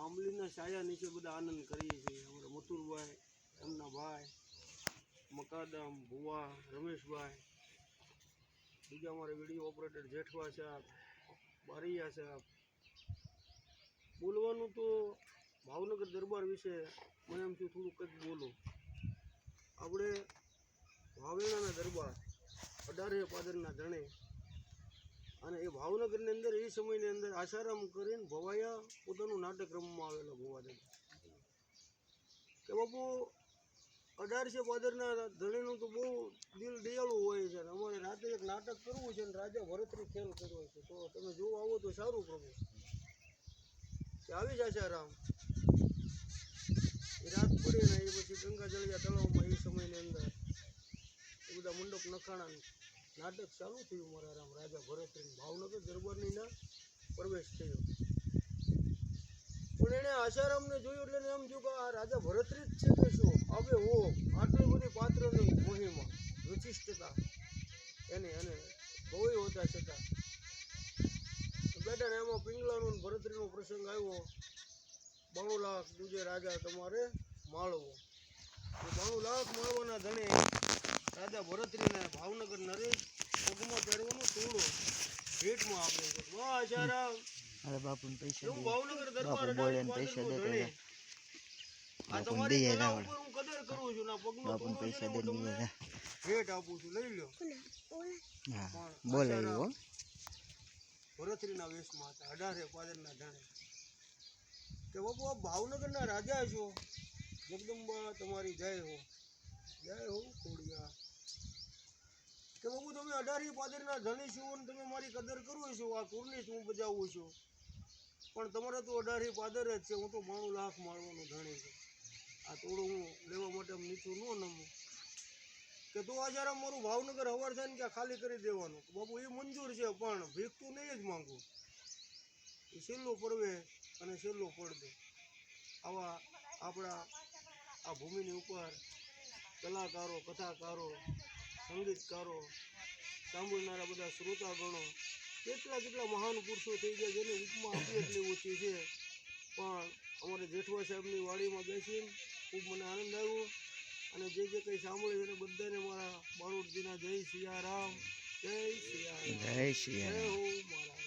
આંબલીના છાયા નીચે બધા આનંદ કરીએ છીએ. અમારા મથુરભાઈ, એમના ભાઈ મકાદમ, ભુવા, રમેશભાઈ, બીજા અમારા વિડીયો ઓપરેટર જેઠવા સાહેબ, બારૈયા સાહેબ. બોલવાનું તો ભાવનગર દરબાર વિશે મને એમ થયું થોડું કંઈક બોલું. આપણે વાવેણાના દરબાર 18 પાદરના ધણે, અને એ ભાવનગરની અંદર એ સમયની અંદર આસારામ કરીને ભવાયા પોતાનું નાટક રમવા આવેલા ભુવાદાદા કે બાપુ 18 પાદરના ધણીનું તો બહુ દિલ દયાળું હોય છે. અમારે રાતે એક નાટક કરવું છે ને રાજા ભરતરી ખેલ કરવો છે, તો તમે જોવા આવો તો સારું પ્રભુ. કે આવી જશે આરામ. એ રાત પડી ને એ પછી ગંગા જળિયા તળાવમાં એ સમયની અંદર એ બધા મંડપ નખાણા નાટક ચાલુ થયું. મારા આરામ રાજા ભરતરી ભાવનગર દરબારની ના પ્રવેશ થયો. પણ એણે આસારામને જોયું એટલે એમ જોયું કે આ રાજા ભરતરી જ છે કે શું? હવે હો આટલી બધી પાત્રની મહિમા વિશિષ્ટતા એની અને બહુ હોતા છતાં બેટા ને એમાં પિંગલાનો ભરતરીનો પ્રસંગ આવ્યો. 92 લાખ દૂજે રાજા તમારે માળવો. 92 લાખ માળવાના ધણે રાજા ભરતરીને ભાવનગર નરેશ પગમાં પહેરવાનું તોડો ભેટમાં આપે છે. વાહ આસારામ. અરે બાપુ પૈસા હું ભાવનગર દરબાર પૈસા દે આ તમારી કલા ઉપર હું કદર કરું છું. ના પગનો તોડો છે હું તમને ભેટ આપું છું, લઈ લો. હા બોલે હો ભરતરીના વેશમાં હતા 18 પાદરના ધણે કે બાપુ આ ભાવનગરના રાજા છો, જગદંબા તમારી જય હો, જય હો ખોડિયા. કે બાપુ તમે 18 પાદરના ધણી છો અને તમે મારી કદર કરો છો. આ કુર્નિશ હું બજાવું છું, પણ તમારે તો 18 પાદર જ છે. હું તો 92 લાખ માળવાનું ધણી છું. આ તોડું હું લેવા માટે નીચું ન નમું કે તું આ જરા મારું ભાવનગર હવાર થાય ને ક્યાં ખાલી કરી દેવાનું. બાપુ એ મંજૂર છે, પણ ભીખ તો નહીં જ માંગુ. એ છેલ્લો પડવે અને છેલ્લો પડદો. આવા આપણા આ ભૂમિની ઉપર કલાકારો, કથાકારો, સંગીતકારો, સાંભળનારા બધા શ્રોતાગણો કેટલા મહાન પુરુષો થઈ ગયા જેની ઉપમા આપી એટલી ઓછી છે. પણ અમારે જેઠવા સાહેબની વાડીમાં બેસીને ખૂબ મને આનંદ આવ્યો. અને જે કંઈ સાંભળ્યું એને બધાને મારા બારોટજીના જય સિયારામ, જય સિયારામ, જય હો મારા